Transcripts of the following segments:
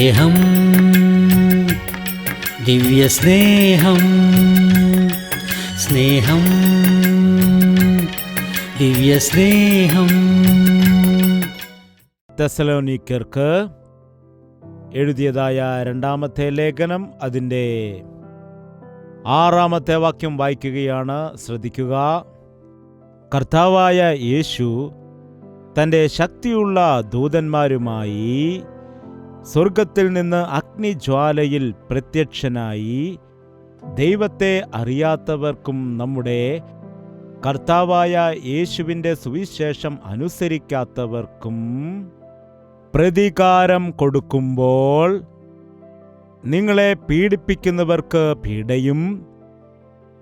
സ്നേഹം, ദിവ്യസ്നേഹം, സ്നേഹം, ദിവ്യസ്നേഹം. തെസ്സലോനിക്കർക്ക് എഴുതിയതായ രണ്ടാമത്തെ ലേഖനം, അതിൻ്റെ 6-ാമത്തെ വാക്യം വായിക്കുകയാണ്. ശ്രദ്ധിക്കുക. കർത്താവായ യേശു തൻ്റെ ശക്തിയുള്ള ദൂതന്മാരുമായി സ്വർഗത്തിൽ നിന്ന് അഗ്നിജ്വാലയിൽ പ്രത്യക്ഷനായി ദൈവത്തെ അറിയാത്തവർക്കും നമ്മുടെ കർത്താവായ യേശുവിൻ്റെ സുവിശേഷം അനുസരിക്കാത്തവർക്കും പ്രതികാരം കൊടുക്കുമ്പോൾ നിങ്ങളെ പീഡിപ്പിക്കുന്നവർക്ക് പീഡയും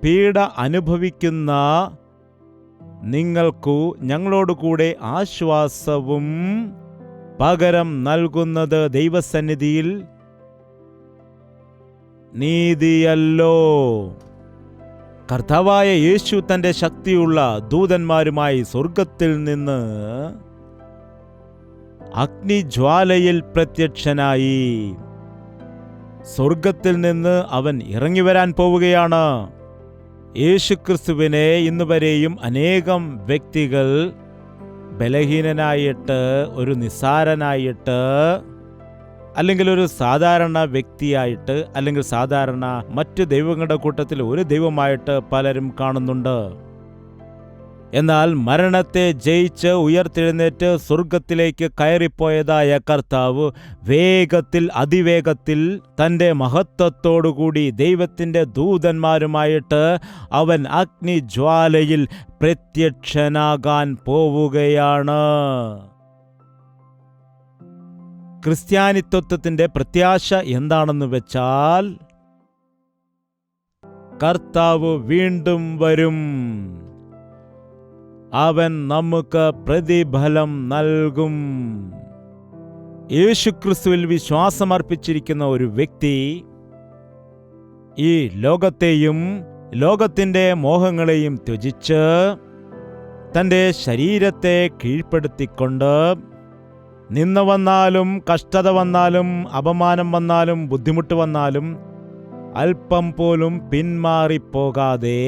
പീഡ അനുഭവിക്കുന്ന നിങ്ങൾക്കു ഞങ്ങളോടുകൂടെ ആശ്വാസവും പകരം നൽകുന്നത് ദൈവസന്നിധിയിൽ നീതിയല്ലോ. കർത്താവായ യേശു തൻ്റെ ശക്തിയുള്ള ദൂതന്മാരുമായി സ്വർഗത്തിൽ നിന്ന് അഗ്നിജ്വാലയിൽ പ്രത്യക്ഷനായി. സ്വർഗത്തിൽ നിന്ന് അവൻ ഇറങ്ങിവരാൻ പോവുകയാണ്. യേശുക്രിസ്തുവിനെ ഇന്നുവരെയും അനേകം വ്യക്തികൾ ബലഹീനനായിട്ട്, ഒരു നിസ്സാരനായിട്ട്, അല്ലെങ്കിൽ ഒരു സാധാരണ വ്യക്തിയായിട്ട്, അല്ലെങ്കിൽ സാധാരണ മറ്റു ദൈവങ്ങളുടെ കൂട്ടത്തിൽ ഒരു ദൈവമായിട്ട് പലരും കാണുന്നുണ്ട്. എന്നാൽ മരണത്തെ ജയിച്ച് ഉയർത്തെഴുന്നേറ്റ് സ്വർഗത്തിലേക്ക് കയറിപ്പോയതായ കർത്താവ് വേഗത്തിൽ, അതിവേഗത്തിൽ തൻ്റെ മഹത്വത്തോടുകൂടി ദൈവത്തിൻ്റെ ദൂതന്മാരുമായിട്ട് അവൻ അഗ്നിജ്വാലയിൽ പ്രത്യക്ഷനാകാൻ പോവുകയാണ്. ക്രിസ്ത്യാനിത്വത്തിൻ്റെ പ്രത്യാശ എന്താണെന്ന് വെച്ചാൽ, കർത്താവ് വീണ്ടും വരും. അവൻ നമുക്ക് പ്രതിഫലം നൽകും. യേശുക്രിസ്തുവിൽ വിശ്വാസമർപ്പിച്ചിരിക്കുന്ന ഒരു വ്യക്തി ഈ ലോകത്തെയും ലോകത്തിൻ്റെ മോഹങ്ങളെയും ത്യജിച്ച് തൻ്റെ ശരീരത്തെ കീഴ്പ്പെടുത്തിക്കൊണ്ട് നിന്ന വന്നാലും, കഷ്ടത വന്നാലും, അപമാനം വന്നാലും, ബുദ്ധിമുട്ട് വന്നാലും അല്പം പോലും പിന്മാറിപ്പോകാതെ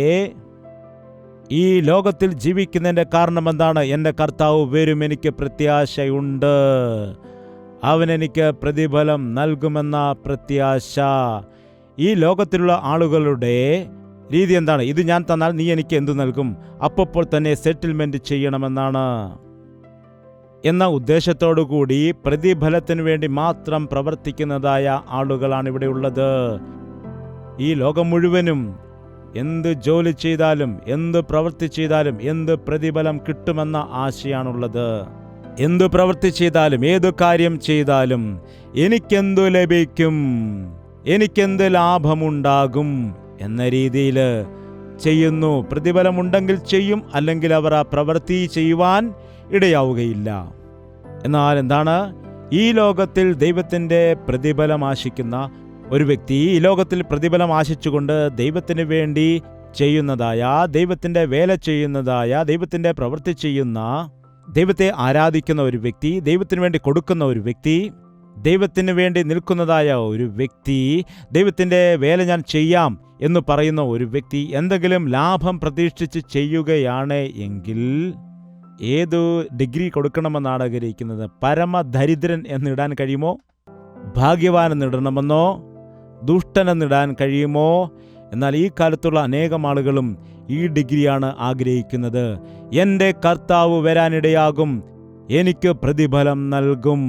ഈ ലോകത്തിൽ ജീവിക്കുന്നതിൻ്റെ കാരണം എന്താണ്? എൻ്റെ കർത്താവ് വരും, എനിക്ക് പ്രത്യാശയുണ്ട്, അവനെനിക്ക് പ്രതിഫലം നൽകുമെന്ന പ്രത്യാശ. ഈ ലോകത്തിലുള്ള ആളുകളുടെ രീതി എന്താണ്? ഇത് ഞാൻ തന്നാൽ നീ എനിക്ക് എന്തു നൽകും? അപ്പോൾ തന്നെ സെറ്റിൽമെൻറ്റ് ചെയ്യണമെന്നാണ്. എന്ന ഉദ്ദേശത്തോടുകൂടി പ്രതിഫലത്തിനു വേണ്ടി മാത്രം പ്രവർത്തിക്കുന്നതായ ആളുകളാണ് ഇവിടെ ഉള്ളത്. ഈ ലോകം മുഴുവനും എന്ത് ജോലി ചെയ്താലും, എന്ത് പ്രവൃത്തി ചെയ്താലും എന്ത് പ്രതിഫലം കിട്ടുമെന്ന ആശയാണുള്ളത്. എന്തു പ്രവൃത്തി ചെയ്താലും, ഏതു കാര്യം ചെയ്താലും എനിക്കെന്തു ലഭിക്കും, എനിക്കെന്ത് ലാഭമുണ്ടാകും എന്ന രീതിയിൽ ചെയ്യുന്നു. പ്രതിഫലമുണ്ടെങ്കിൽ ചെയ്യും, അല്ലെങ്കിൽ അവർ ആ പ്രവൃത്തി ചെയ്യുവാൻ ഇടയാവുകയില്ല. എന്നാൽ എന്താണ്? ഈ ലോകത്തിൽ ദൈവത്തിൻ്റെ പ്രതിഫലം ആശിക്കുന്ന ഒരു വ്യക്തി, ഈ ലോകത്തിൽ പ്രതിഫലം ആശിച്ചുകൊണ്ട് ദൈവത്തിന് വേണ്ടി ചെയ്യുന്നതായ, ദൈവത്തിൻ്റെ വേല ചെയ്യുന്നതായ, ദൈവത്തിൻ്റെ പ്രവൃത്തി ചെയ്യുന്ന, ദൈവത്തെ ആരാധിക്കുന്ന ഒരു വ്യക്തി, ദൈവത്തിന് വേണ്ടി കൊടുക്കുന്ന ഒരു വ്യക്തി, ദൈവത്തിന് വേണ്ടി നിൽക്കുന്നതായ ഒരു വ്യക്തി, ദൈവത്തിൻ്റെ വേല ഞാൻ ചെയ്യാം എന്ന് പറയുന്ന ഒരു വ്യക്തി എന്തെങ്കിലും ലാഭം പ്രതീക്ഷിച്ച് ചെയ്യുകയാണ് എങ്കിൽ ഏതു ഡിഗ്രി കൊടുക്കണമെന്നാണ് ആഗ്രഹിക്കുന്നത്? പരമദരിദ്രൻ എന്നിടാൻ കഴിയുമോ? ഭാഗ്യവാൻ എന്നിടണമെന്നോ? ദുഷ്ടനെന്നിടാൻ കഴിയുമോ? എന്നാൽ ഈ കാലത്തുള്ള അനേകം ആളുകളും ഈ ഡിഗ്രിയാണ് ആഗ്രഹിക്കുന്നത്. എൻ്റെ കർത്താവ് വരാനിടയാകും, എനിക്ക് പ്രതിഫലം നൽകും,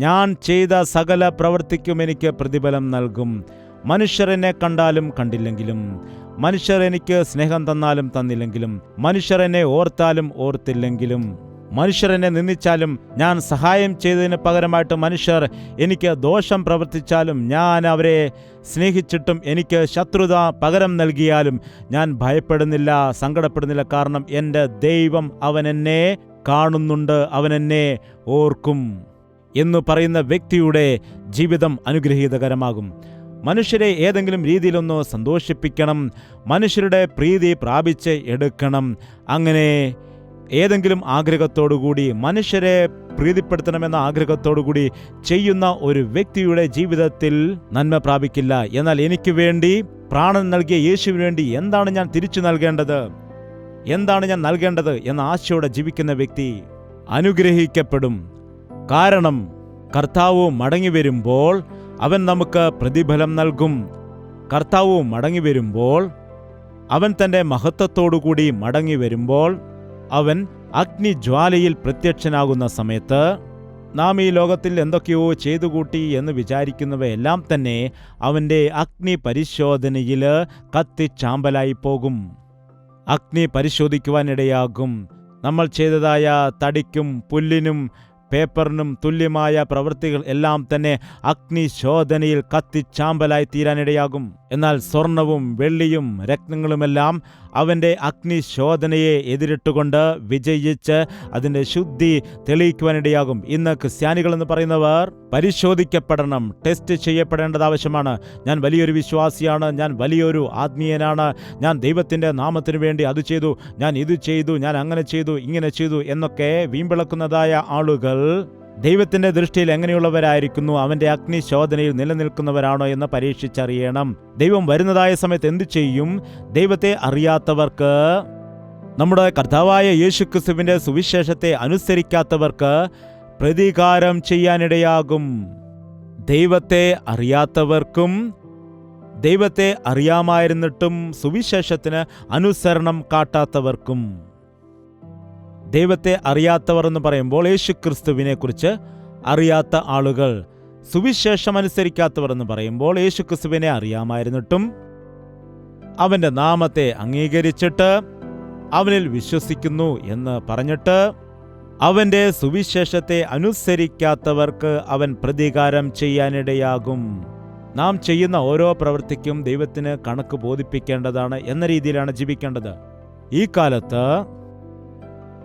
ഞാൻ ചെയ്ത സകല പ്രവൃത്തിക്കും എനിക്ക് പ്രതിഫലം നൽകും. മനുഷ്യർ എന്നെ കണ്ടാലും കണ്ടില്ലെങ്കിലും, മനുഷ്യർ എനിക്ക് സ്നേഹം തന്നാലും തന്നില്ലെങ്കിലും, മനുഷ്യർ എന്നെ ഓർത്താലും ഓർത്തില്ലെങ്കിലും, മനുഷ്യർ എന്നെ നിന്ദിച്ചാലും, ഞാൻ സഹായം ചെയ്തതിന് പകരമായിട്ട് മനുഷ്യർ എനിക്ക് ദോഷം പ്രവർത്തിച്ചാലും, ഞാൻ അവരെ സ്നേഹിച്ചിട്ടും എനിക്ക് ശത്രുത പകരം നൽകിയാലും ഞാൻ ഭയപ്പെടുന്നില്ല, സങ്കടപ്പെടുന്നില്ല. കാരണം എൻ്റെ ദൈവം അവൻ എന്നെ കാണുന്നുണ്ട്, അവൻ എന്നെ ഓർക്കും എന്ന് പറയുന്ന വ്യക്തിയുടെ ജീവിതം അനുഗ്രഹീതകരമാകും. മനുഷ്യരെ ഏതെങ്കിലും രീതിയിലൊന്ന് സന്തോഷിപ്പിക്കണം, മനുഷ്യരുടെ പ്രീതി പ്രാപിച്ച് എടുക്കണം. അങ്ങനെ ഏതെങ്കിലും ആഗ്രഹത്തോടുകൂടി മനുഷ്യരെ പ്രീതിപ്പെടുത്തണമെന്ന ആഗ്രഹത്തോടുകൂടി ചെയ്യുന്ന ഒരു വ്യക്തിയുടെ ജീവിതത്തിൽ നന്മ പ്രാപിക്കില്ല. എന്നാൽ എനിക്ക് വേണ്ടി പ്രാണൻ നൽകിയ യേശുവിന് വേണ്ടി എന്താണ് ഞാൻ തിരിച്ചു നൽകേണ്ടത്, എന്താണ് ഞാൻ നൽകേണ്ടത് എന്ന ആശയോടെ ജീവിക്കുന്ന വ്യക്തി അനുഗ്രഹിക്കപ്പെടും. കാരണം കർത്താവ് മടങ്ങി വരുമ്പോൾ അവൻ നമുക്ക് പ്രതിഫലം നൽകും. കർത്താവ് മടങ്ങി വരുമ്പോൾ അവൻ തൻ്റെ മഹത്വത്തോടുകൂടി മടങ്ങി വരുമ്പോൾ അവൻ അഗ്നിജ്വാലയിൽ പ്രത്യക്ഷനാകുന്ന സമയത്ത് നാം ഈ ലോകത്തിൽ എന്തൊക്കെയോ ചെയ്തുകൂട്ടി എന്ന് വിചാരിക്കുന്നവയെല്ലാം തന്നെ അവൻ്റെ അഗ്നി പരിശോധനയിൽ കത്തിച്ചാമ്പലായി പോകും. അഗ്നി പരിശോധിക്കുവാനിടയാകും. നമ്മൾ ചെയ്തതായ തടിക്കും പുല്ലിനും പേപ്പറിനും തുല്യമായ പ്രവൃത്തികൾ എല്ലാം തന്നെ അഗ്നിശോധനയിൽ കത്തിച്ചാമ്പലായി തീരാനിടയാകും. എന്നാൽ സ്വർണവും വെള്ളിയും രത്നങ്ങളുമെല്ലാം അവൻ്റെ അഗ്നിശോധനയെ എതിരിട്ടുകൊണ്ട് വിജയിച്ച് അതിൻ്റെ ശുദ്ധി തെളിയിക്കുവാനിടയാകും. ഇന്ന് ക്രിസ്ത്യാനികൾ എന്ന് പറയുന്നവർ പരിശോധിക്കപ്പെടണം, ടെസ്റ്റ് ചെയ്യപ്പെടേണ്ടത് ആവശ്യമാണ്. ഞാൻ വലിയൊരു വിശ്വാസിയാണ്, ഞാൻ വലിയൊരു ആത്മീയനാണ്, ഞാൻ ദൈവത്തിൻ്റെ നാമത്തിനു വേണ്ടി അത് ചെയ്തു, ഞാൻ ഇത് ചെയ്തു, ഞാൻ അങ്ങനെ ചെയ്തു, ഇങ്ങനെ ചെയ്തു എന്നൊക്കെ വീമ്പിളക്കുന്നതായ ആളുകൾ ദൈവത്തിന്റെ ദൃഷ്ടിയിൽ എങ്ങനെയുള്ളവരായിരിക്കുന്നു, അവന്റെ അഗ്നിശോധനയിൽ നിലനിൽക്കുന്നവരാണോ എന്ന് പരീക്ഷിച്ചറിയണം. ദൈവം വരുന്നതായ സമയത്ത് എന്തു ചെയ്യും? ദൈവത്തെ അറിയാത്തവർക്ക്, നമ്മുടെ കർത്താവായ യേശുക്രിസ്തുവിന്റെ സുവിശേഷത്തെ അനുസരിക്കാത്തവർക്ക് പ്രതികാരം ചെയ്യാനിടയാകും. ദൈവത്തെ അറിയാത്തവർക്കും ദൈവത്തെ അറിയാമായിരുന്നിട്ടും സുവിശേഷത്തിന് അനുസരണം കാട്ടാത്തവർക്കും. ദൈവത്തെ അറിയാത്തവർ എന്ന് പറയുമ്പോൾ യേശുക്രിസ്തുവിനെ കുറിച്ച് അറിയാത്ത ആളുകൾ. സുവിശേഷം അനുസരിക്കാത്തവർ എന്ന് പറയുമ്പോൾ യേശുക്രിസ്തുവിനെ അറിയാമായിരുന്നിട്ടും അവന്റെ നാമത്തെ അംഗീകരിച്ചിട്ട് അവനിൽ വിശ്വസിക്കുന്നു എന്ന് പറഞ്ഞിട്ട് അവന്റെ സുവിശേഷത്തെ അനുസരിക്കാത്തവർക്ക് അവൻ പ്രതികാരം ചെയ്യാനിടയാകും. നാം ചെയ്യുന്ന ഓരോ പ്രവൃത്തിക്കും ദൈവത്തിന് കണക്ക് ബോധിപ്പിക്കേണ്ടതാണ് എന്ന രീതിയിലാണ് ജീവിക്കേണ്ടത്. ഈ കാലത്ത്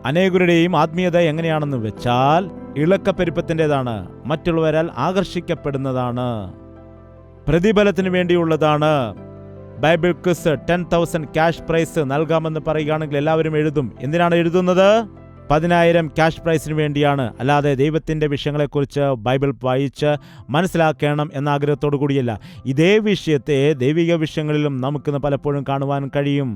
അനേകരുടെയും ആത്മീയത എങ്ങനെയാണെന്ന് വെച്ചാൽ ഇളക്കപ്പെരുപ്പത്തിൻ്റെതാണ്, മറ്റുള്ളവരാൽ ആകർഷിക്കപ്പെടുന്നതാണ്, പ്രതിഫലത്തിന് വേണ്ടിയുള്ളതാണ്. ബൈബിൾ ക്വിസ് 10,000 ക്യാഷ് പ്രൈസ് നൽകാമെന്ന് പറയുകയാണെങ്കിൽ എല്ലാവരും എഴുതും. എന്തിനാണ് എഴുതുന്നത്? 10,000 ക്യാഷ് പ്രൈസിന് വേണ്ടിയാണ്, അല്ലാതെ ദൈവത്തിൻ്റെ വിഷയങ്ങളെക്കുറിച്ച് ബൈബിൾ വായിച്ച് മനസ്സിലാക്കണം എന്ന ആഗ്രഹത്തോടു കൂടിയല്ല. ഇതേ വിഷയത്തെ ദൈവിക വിഷയങ്ങളിലും നമുക്കിന്ന് പലപ്പോഴും കാണുവാൻ കഴിയും.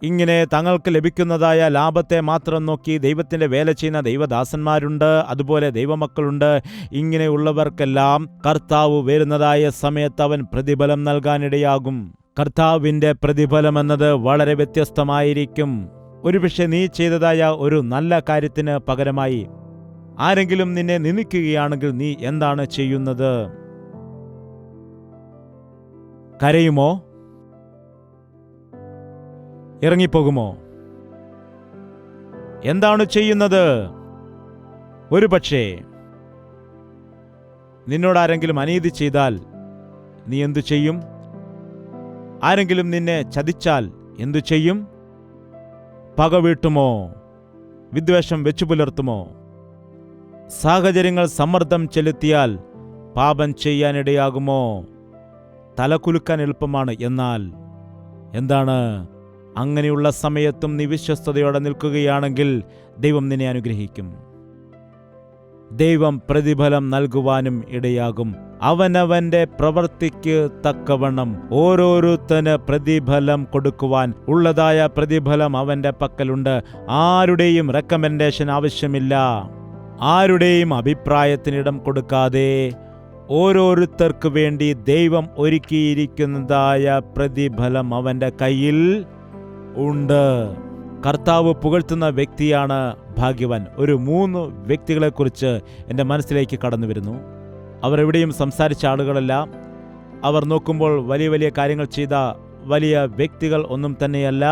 ഇങ്ങനെ തങ്ങൾക്ക് ലഭിക്കുന്നതായ ലാഭത്തെ മാത്രം നോക്കി ദൈവത്തിൻ്റെ വേല ചെയ്യുന്ന ദൈവദാസന്മാരുണ്ട്, അതുപോലെ ദൈവമക്കളുണ്ട്. ഇങ്ങനെയുള്ളവർക്കെല്ലാം കർത്താവ് വരുന്നതായ സമയത്ത് അവൻ പ്രതിഫലം നൽകാനിടയാകും. കർത്താവിൻ്റെ പ്രതിഫലം എന്നത് വളരെ വ്യത്യസ്തമായിരിക്കും. ഒരുപക്ഷെ നീ ചെയ്തതായ ഒരു നല്ല കാര്യത്തിന് പകരമായി ആരെങ്കിലും നിന്നെ നിന്ദിക്കുകയാണെങ്കിൽ നീ എന്താണ് ചെയ്യുന്നത്? കരയുമോ? ഇറങ്ങിപ്പോകുമോ? എന്താണ് ചെയ്യുന്നത്? ഒരുപക്ഷേ നിന്നോട് ആരെങ്കിലും അനീതി ചെയ്താൽ നീ എന്തു ചെയ്യും? ആരെങ്കിലും നിന്നെ ചതിച്ചാൽ എന്തു ചെയ്യും? പക വീട്ടുമോ? വിദ്വേഷം വെച്ചു പുലർത്തുമോ? സാഹചര്യങ്ങൾ സമ്മർദ്ദം ചെലുത്തിയാൽ പാപം ചെയ്യാനിടയാകുമോ? തലകുലുക്കാൻ എളുപ്പമാണ്. എന്നാൽ എന്താണ്? അങ്ങനെയുള്ള സമയത്തും നീ വിശ്വസ്തയോടെ നിൽക്കുകയാണെങ്കിൽ ദൈവം നിന്നെ അനുഗ്രഹിക്കും. ദൈവം പ്രതിഫലം നൽകുവാനും ഇടയാകും. അവനവന്റെ പ്രവൃത്തിക്ക് തക്കവണ്ണം ഓരോരുത്തന് പ്രതിഫലം കൊടുക്കുവാൻ ഉള്ളതായ പ്രതിഫലം അവന്റെ പക്കലുണ്ട്. ആരുടെയും റെക്കമെൻഡേഷൻ ആവശ്യമില്ല. ആരുടെയും അഭിപ്രായത്തിനിടം കൊടുക്കാതെ ഓരോരുത്തർക്ക് വേണ്ടി ദൈവം ഒരുക്കിയിരിക്കുന്നതായ പ്രതിഫലം അവന്റെ കയ്യിൽ ഉണ്ട്. കർത്താവ് പുകഴ്ത്തുന്ന വ്യക്തിയാണ് ഭാഗ്യവാൻ. ഒരു 3 വ്യക്തികളെക്കുറിച്ച് എൻ്റെ മനസ്സിലേക്ക് കടന്നു വരുന്നു. അവർ എവിടെയും സംസാരിച്ച ആളുകളല്ല. അവർ നോക്കുമ്പോൾ വലിയ വലിയ കാര്യങ്ങൾ ചെയ്ത വലിയ വ്യക്തികൾ ഒന്നും തന്നെയല്ല.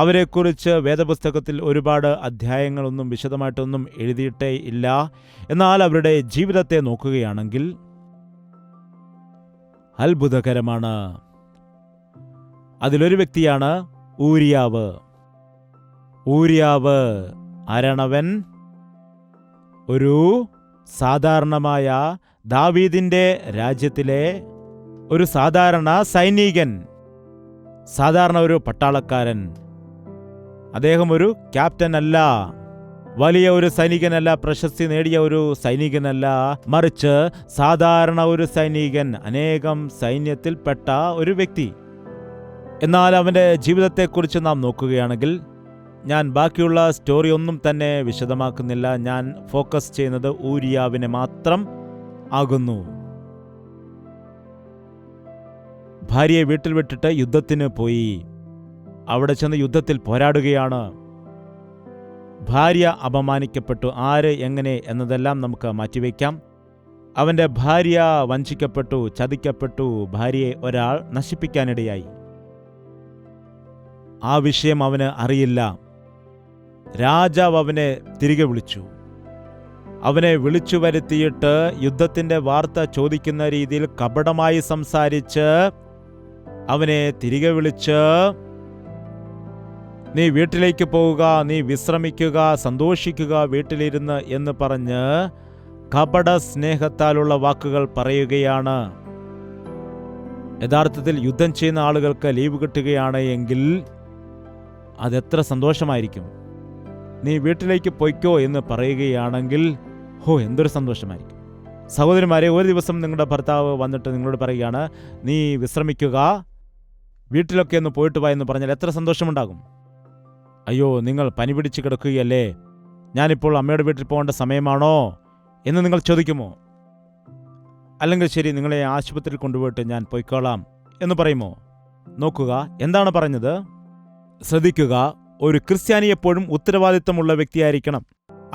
അവരെക്കുറിച്ച് വേദപുസ്തകത്തിൽ ഒരുപാട് അധ്യായങ്ങളൊന്നും വിശദമായിട്ടൊന്നും എഴുതിയിട്ടേ ഇല്ല. എന്നാൽ അവരുടെ ജീവിതത്തെ നോക്കുകയാണെങ്കിൽ അത്ഭുതകരമാണ്. അതിലൊരു വ്യക്തിയാണ് ഊരിയാവ്. ഊരിയാവ് ആരാണവൻ? ഒരു സാധാരണമായ ദാവീദിന്റെ രാജ്യത്തിലെ ഒരു സാധാരണ സൈനികൻ, സാധാരണ ഒരു പട്ടാളക്കാരൻ. അദ്ദേഹം ഒരു ക്യാപ്റ്റൻ അല്ല, വലിയ ഒരു സൈനികനല്ല, പ്രശസ്തി നേടിയ ഒരു സൈനികനല്ല, മറിച്ച് സാധാരണ ഒരു സൈനികൻ, അനേകം സൈന്യത്തിൽപ്പെട്ട ഒരു വ്യക്തി. എന്നാൽ അവൻ്റെ ജീവിതത്തെക്കുറിച്ച് നാം നോക്കുകയാണെങ്കിൽ, ഞാൻ ബാക്കിയുള്ള സ്റ്റോറി ഒന്നും തന്നെ വിശദമാക്കുന്നില്ല, ഞാൻ ഫോക്കസ് ചെയ്യുന്നത് ഊരിയാവിനെ മാത്രം ആകുന്നു. ഭാര്യയെ വീട്ടിൽ വിട്ടിട്ട് യുദ്ധത്തിന് പോയി. അവിടെ ചെന്ന് യുദ്ധത്തിൽ പോരാടുകയാണ്. ഭാര്യ അപമാനിക്കപ്പെട്ടു. ആര്, എങ്ങനെ എന്നതെല്ലാം നമുക്ക് മാറ്റിവെക്കാം. അവൻ്റെ ഭാര്യ വഞ്ചിക്കപ്പെട്ടു, ചതിക്കപ്പെട്ടു. ഭാര്യയെ ഒരാൾ നശിപ്പിക്കാനിടയായി. ആ വിഷയം അവന് അറിയില്ല. രാജാവ് അവനെ തിരികെ വിളിച്ചു. അവനെ വിളിച്ചു വരുത്തിയിട്ട് യുദ്ധത്തിൻ്റെ വാർത്ത ചോദിക്കുന്ന രീതിയിൽ കപടമായി സംസാരിച്ച് അവനെ തിരികെ വിളിച്ച്, നീ വീട്ടിലേക്ക് പോവുക, നീ വിശ്രമിക്കുക, സന്തോഷിക്കുക വീട്ടിലിരുന്ന് എന്ന് പറഞ്ഞ് കപട സ്നേഹത്താലുള്ള വാക്കുകൾ പറയുകയാണ്. യഥാർത്ഥത്തിൽ യുദ്ധം ചെയ്യുന്ന ആളുകൾക്ക് ലീവ് കിട്ടുകയാണ് എങ്കിൽ അതെത്ര സന്തോഷമായിരിക്കും. നീ വീട്ടിലേക്ക് പൊയ്ക്കോ എന്ന് പറയുകയാണെങ്കിൽ എന്തൊരു സന്തോഷമായിരിക്കും. സഹോദരിമാരെ, ഒരു ദിവസം നിങ്ങളുടെ ഭർത്താവ് വന്നിട്ട് നിങ്ങളോട് പറയുകയാണ്, നീ വിശ്രമിക്കുക, വീട്ടിലൊക്കെ ഒന്ന് പോയിട്ട് വാ എന്ന് പറഞ്ഞാൽ എത്ര സന്തോഷമുണ്ടാകും. അയ്യോ, നിങ്ങൾ പനി പിടിച്ച് കിടക്കുകയല്ലേ, ഞാനിപ്പോൾ അമ്മയുടെ വീട്ടിൽ പോകേണ്ട സമയമാണോ എന്ന് നിങ്ങൾ ചോദിക്കുമോ? അല്ലെങ്കിൽ ശരി, നിങ്ങളെ ആശുപത്രിയിൽ കൊണ്ടുപോയിട്ട് ഞാൻ പോയിക്കോളാം എന്ന് പറയുമോ? നോക്കുക, എന്താണ് പറഞ്ഞത്? ശ്രദ്ധിക്കുക, ഒരു ക്രിസ്ത്യാനി എപ്പോഴും ഉത്തരവാദിത്തമുള്ള വ്യക്തിയായിരിക്കണം.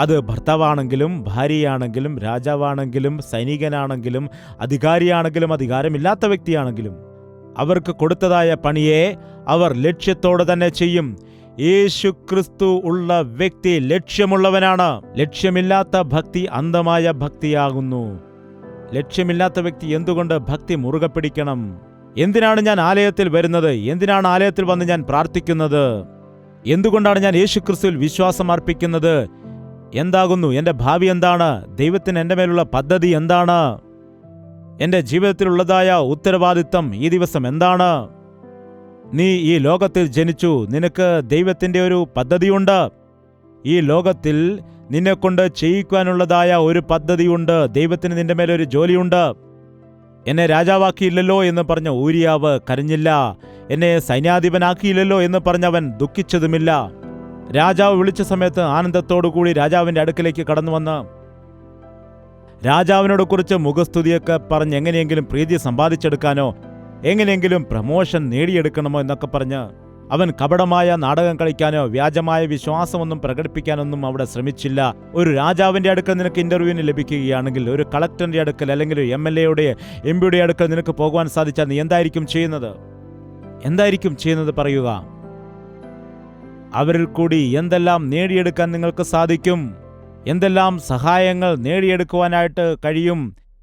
അത് ഭർത്താവാണെങ്കിലും ഭാര്യയാണെങ്കിലും രാജാവാണെങ്കിലും സൈനികനാണെങ്കിലും അധികാരിയാണെങ്കിലും അധികാരമില്ലാത്ത വ്യക്തിയാണെങ്കിലും അവർക്ക് കൊടുത്തതായ പണിയെ അവർ ലക്ഷ്യത്തോടെ തന്നെ ചെയ്യും. യേശു ക്രിസ്തു ഉള്ള വ്യക്തി ലക്ഷ്യമുള്ളവനാണ്. ലക്ഷ്യമില്ലാത്ത ഭക്തി അന്ധമായ ഭക്തിയാകുന്നു. ലക്ഷ്യമില്ലാത്ത വ്യക്തി എന്തുകൊണ്ട് ഭക്തി മുറുകെ പിടിക്കണം? എന്തിനാണ് ഞാൻ ആലയത്തിൽ വരുന്നത്? എന്തിനാണ് ആലയത്തിൽ വന്ന് ഞാൻ പ്രാർത്ഥിക്കുന്നത്? എന്തുകൊണ്ടാണ് ഞാൻ യേശു ക്രിസ്തുവിൽ വിശ്വാസം അർപ്പിക്കുന്നത്? എന്താകുന്നു എൻ്റെ ഭാവി? എന്താണ് ദൈവത്തിന് എൻ്റെ മേലുള്ള പദ്ധതി? എന്താണ് എൻ്റെ ജീവിതത്തിലുള്ളതായ ഉത്തരവാദിത്തം ഈ ദിവസം? എന്താണ്? നീ ഈ ലോകത്തിൽ ജനിച്ചു, നിനക്ക് ദൈവത്തിൻ്റെ ഒരു പദ്ധതിയുണ്ട്. ഈ ലോകത്തിൽ നിന്നെക്കൊണ്ട് ചെയ്യിക്കാനുള്ളതായ ഒരു പദ്ധതിയുണ്ട്. ദൈവത്തിന് നിന്റെ മേലൊരു ജോലിയുണ്ട്. എന്നെ രാജാവാക്കിയില്ലല്ലോ എന്ന് പറഞ്ഞ ഊരിയാവ് കരഞ്ഞില്ല. എന്നെ സൈന്യാധിപനാക്കിയില്ലല്ലോ എന്ന് പറഞ്ഞവൻ ദുഃഖിച്ചതുമില്ല. രാജാവ് വിളിച്ച സമയത്ത് ആനന്ദത്തോടുകൂടി രാജാവിൻ്റെ അടുക്കലേക്ക് കടന്നു വന്ന് രാജാവിനോട് കുറിച്ച് മുഖസ്തുതിയൊക്കെ പറഞ്ഞ് എങ്ങനെയെങ്കിലും പ്രീതി സമ്പാദിച്ചെടുക്കാനോ എങ്ങനെയെങ്കിലും പ്രമോഷൻ നേടിയെടുക്കണമോ എന്നൊക്കെ പറഞ്ഞ് അവൻ കപടമായ നാടകം കളിക്കാനോ വ്യാജമായ വിശ്വാസമൊന്നും പ്രകടിപ്പിക്കാനൊന്നും അവിടെ ശ്രമിച്ചില്ല. ഒരു രാജാവിൻ്റെ അടുക്കൽ നിനക്ക് ഇന്റർവ്യൂവിന് ലഭിക്കുകയാണെങ്കിൽ, ഒരു കളക്ടറിന്റെ അടുക്കൽ അല്ലെങ്കിൽ ഒരു MLA-യുടെ MP-യുടെ അടുക്കൽ നിനക്ക് പോകുവാൻ സാധിച്ചാൽ നീ എന്തായിരിക്കും ചെയ്യുന്നത്? എന്തായിരിക്കും ചെയ്യുന്നത് പറയുക. അവരിൽ കൂടി എന്തെല്ലാം നേടിയെടുക്കാൻ നിങ്ങൾക്ക് സാധിക്കും? എന്തെല്ലാം സഹായങ്ങൾ നേടിയെടുക്കുവാനായിട്ട് കഴിയും?